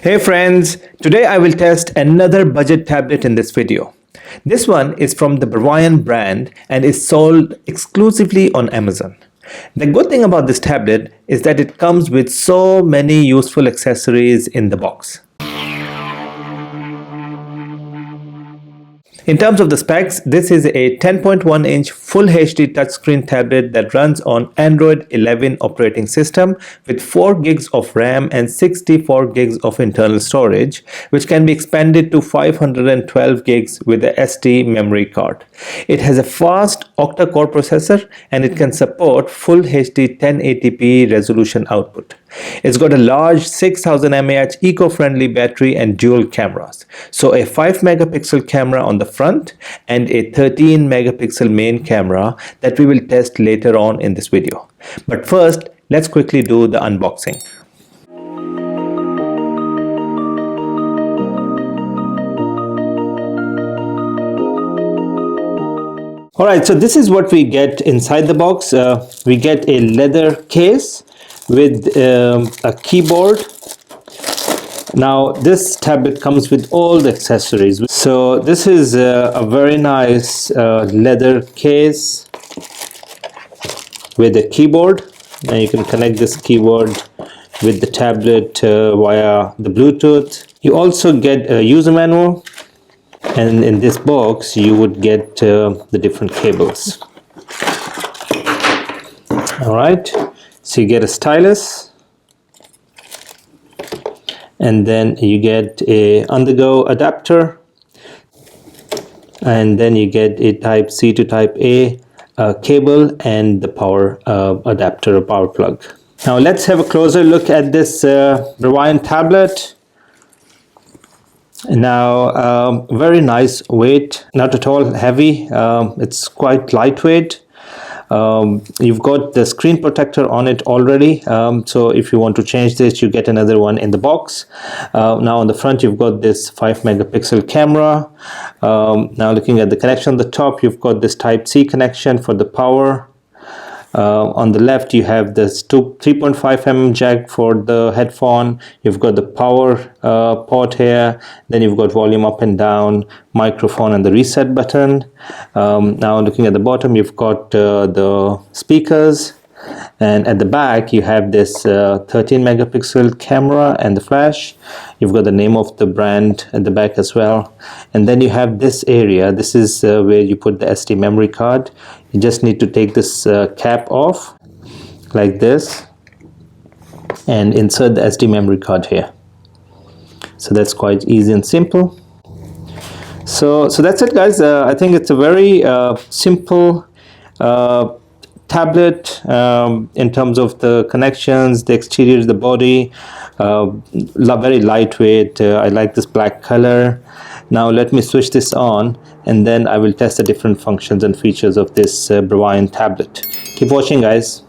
Hey friends, today I will test another budget tablet in this video. This one is from the BRVAIUEN brand and is sold exclusively on Amazon. The good thing about this tablet is that it comes with so many useful accessories in the box. In terms of the specs, this is a 10.1-inch Full HD touchscreen tablet that runs on Android 11 operating system with 4 gigs of RAM and 64 gigs of internal storage, which can be expanded to 512 gigs with a SD memory card. It has a fast Octa core processor and it can support Full HD 1080p resolution output. It's got a large 6000 mAh eco-friendly battery and dual cameras. So a 5 megapixel camera on the front and a 13 megapixel main camera that we will test later on in this video. But first, let's quickly do the unboxing. Alright, so this is what we get inside the box. We get a leather case with a keyboard. Now this tablet comes with all the accessories. So this is a very nice leather case with a keyboard. Now you can connect this keyboard with the tablet via the Bluetooth. You also get a user manual, and in this box you would get the different cables. All right, so you get a stylus, and then you get a on-the-go adapter, and then you get a type C to type A cable and the power adapter or power plug. Now let's have a closer look at this BRVAIUEN tablet. Now very nice weight, not at all heavy. It's quite lightweight. You've got the screen protector on it already, so if you want to change this, you get another one in the box. Now on the front you've got this 5 megapixel camera. Now looking at the connection on the top, you've got this type C connection for the power. On the left you have this 3.5mm jack for the headphone. You've got the power port here, then you've got volume up and down, microphone and the reset button. Now looking at the bottom, you've got the speakers, and at the back you have this 13 megapixel camera and the flash. You've got the name of the brand at the back as well, and then you have this area. This is where you put the SD memory card. You just need to take this cap off like this and insert the SD memory card here. So that's quite easy and simple. So that's it, guys. I think it's a very simple tablet in terms of the connections, the exterior, the body. Very lightweight. I like this black color. Now let me switch this on, and then I will test the different functions and features of this BRVAIUEN tablet. Keep watching, guys.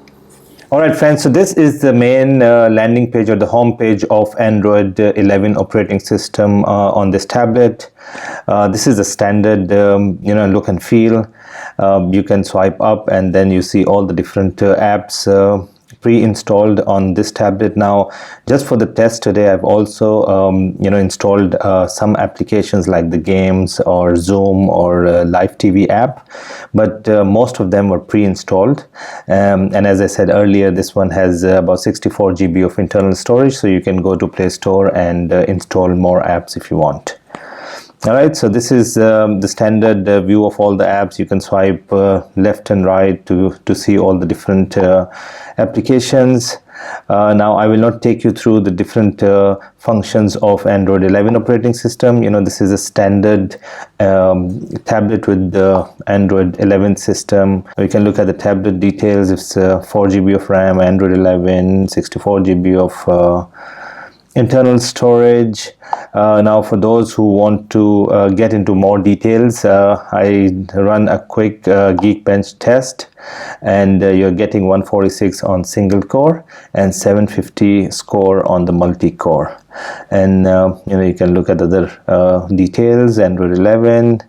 Alright friends, so this is the main landing page or the home page of Android 11 operating system on this tablet. This is the standard look and feel. You can swipe up and then you see all the different apps pre-installed on this tablet. Now just for the test today, I've also installed some applications like the games or Zoom or live TV app, but most of them were pre-installed, and as I said earlier, this one has about 64 GB of internal storage, so you can go to Play Store and install more apps if you want. Alright, so this is the standard view of all the apps. You can swipe left and right to see all the different applications. Now I will not take you through the different functions of Android 11 operating system. This is a standard tablet with the Android 11 system. You can look at the tablet details. It's 4 GB of RAM, Android 11, 64 GB of internal storage. Now for those who want to get into more details, I run a quick Geekbench test, and you're getting 146 on single core and 750 score on the multi-core. And you can look at other details. Android 11,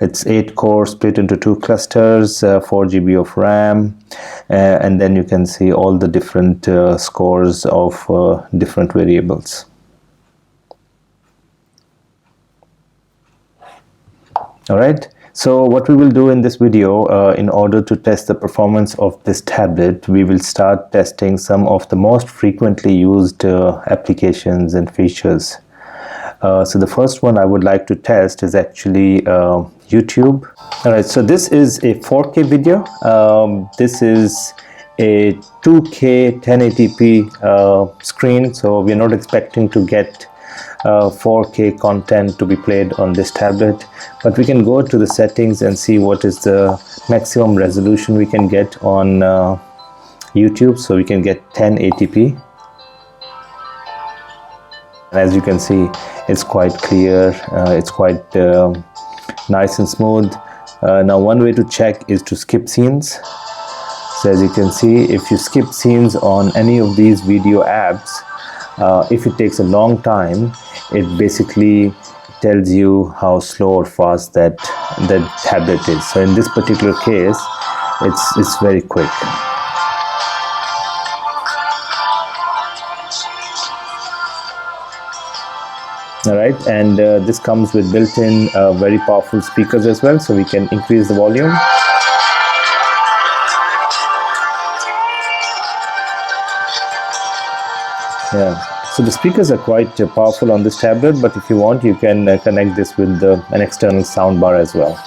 it's 8 core split into 2 clusters, 4 GB of RAM, and then you can see all the different scores of different variables. Alright, so what we will do in this video, in order to test the performance of this tablet, we will start testing some of the most frequently used applications and features. So the first one I would like to test is actually YouTube. Alright, so this is a 4K video. This is a 2K 1080p screen, so we're not expecting to get 4K content to be played on this tablet, but we can go to the settings and see what is the maximum resolution we can get on YouTube. So we can get 1080p, and as you can see, it's quite clear, it's quite nice and smooth. Now one way to check is to skip scenes. So as you can see, if you skip scenes on any of these video apps, if it takes a long time, it basically tells you how slow or fast that tablet is. So in this particular case, it's very quick. Alright, and this comes with built-in very powerful speakers as well, so we can increase the volume. Yeah, so the speakers are quite powerful on this tablet, but if you want, you can connect this with an external soundbar as well.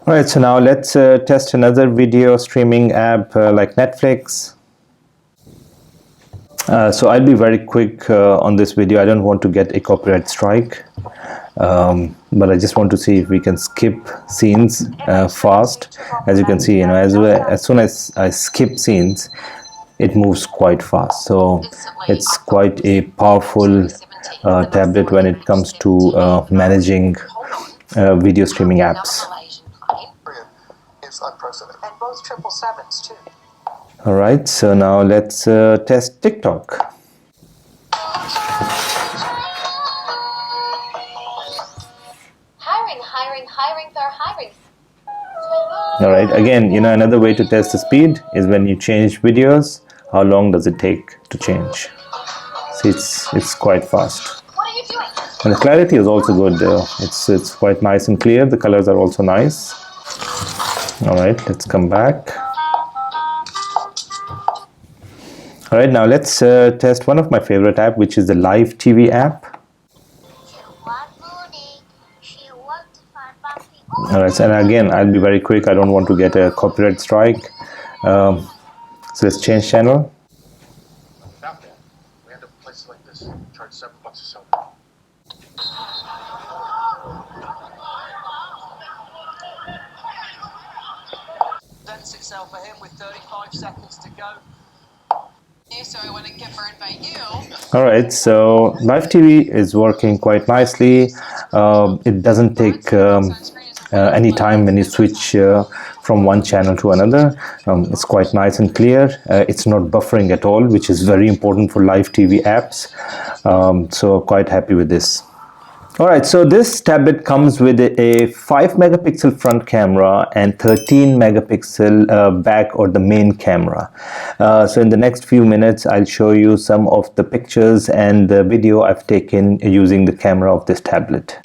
Alright, so now let's test another video streaming app like Netflix. So I'll be very quick on this video. I don't want to get a copyright strike, but I just want to see if we can skip scenes fast. As you can see, as soon as I skip scenes, it moves quite fast. So it's quite a powerful tablet when it comes to managing video streaming apps. And both 777s too. All right, so now let's test TikTok. Hiring, they're hiring. All right, again, another way to test the speed is when you change videos, how long does it take to change? See, it's quite fast. What are you doing? And the clarity is also good. It's quite nice and clear. The colors are also nice. All right, let's come back. All right, now let's test one of my favorite app, which is the Live TV app. All right, and again, I'll be very quick. I don't want to get a copyright strike. So let's change channel. Out there, we end up in places like this. Charge $7 a cell. Presents itself for him with 35 seconds to go. So I want to get burned by you. All right, so Live TV is working quite nicely. It doesn't take any time when you switch from one channel to another. It's quite nice and clear. It's not buffering at all, which is very important for Live TV apps. So quite happy with this. Alright, so this tablet comes with a 5 megapixel front camera and 13 megapixel back or the main camera. So in the next few minutes, I'll show you some of the pictures and the video I've taken using the camera of this tablet.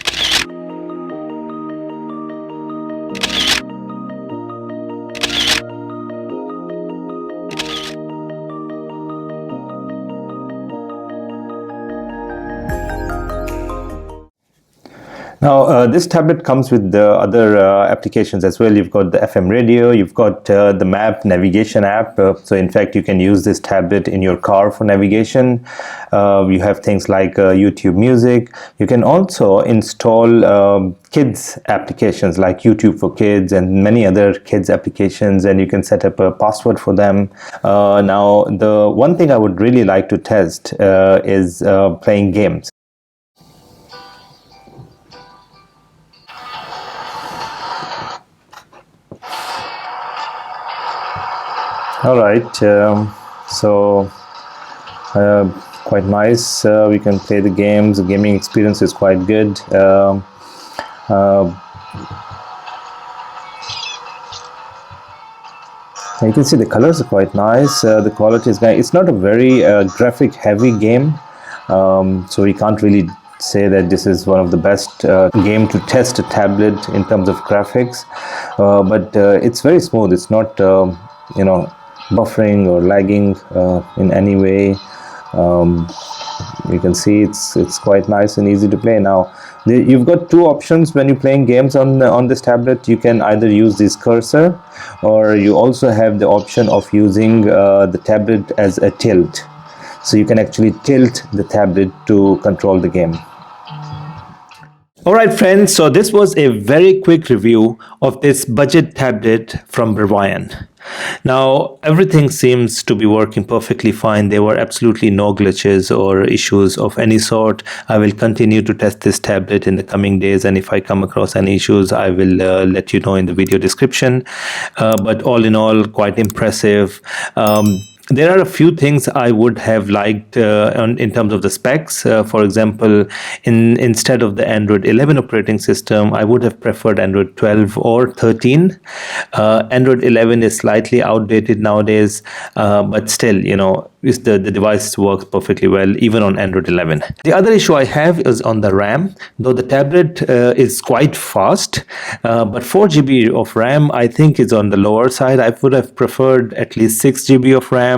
Now, this tablet comes with the other applications as well. You've got the FM radio, you've got the map navigation app. So in fact, you can use this tablet in your car for navigation. You have things like YouTube Music. You can also install kids applications like YouTube for Kids and many other kids applications, and you can set up a password for them. Now, the one thing I would really like to test is playing games. All right, so quite nice. We can play the games. The gaming experience is quite good. You can see the colors are quite nice. The quality is nice. It's not a very graphic heavy game, so you can't really say that this is one of the best game to test a tablet in terms of graphics, but it's very smooth. It's not buffering or lagging in any way. You can see it's quite nice and easy to play. Now you've got two options when you're playing games on this tablet. You can either use this cursor, or you also have the option of using the tablet as a tilt, so you can actually tilt the tablet to control the game. Alright friends, so this was a very quick review of this budget tablet from BRVAIUEN. Now everything seems to be working perfectly fine. There were absolutely no glitches or issues of any sort. I will continue to test this tablet in the coming days, and if I come across any issues I will let you know in the video description. But all in all, quite impressive. There are a few things I would have liked in terms of the specs. For example, instead of the Android 11 operating system, I would have preferred Android 12 or 13. Android 11 is slightly outdated nowadays, but still, the device works perfectly well even on Android 11. The other issue I have is on the RAM. Though the tablet is quite fast, but 4 GB of RAM I think is on the lower side. I would have preferred at least 6 GB of RAM.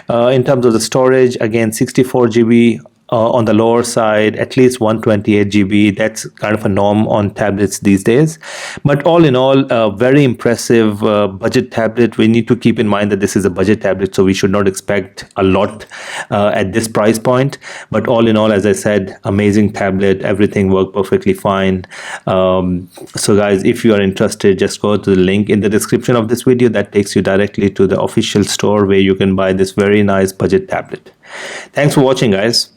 In terms of the storage, again 64 GB on the lower side, at least 128 GB. That's kind of a norm on tablets these days. But all in all, a very impressive budget tablet. We need to keep in mind that this is a budget tablet, so we should not expect a lot at this price point. But all in all, as I said, amazing tablet. Everything worked perfectly fine. So guys, if you are interested, just go to the link in the description of this video. That takes you directly to the official store where you can buy this very nice budget tablet. Thanks for watching, guys.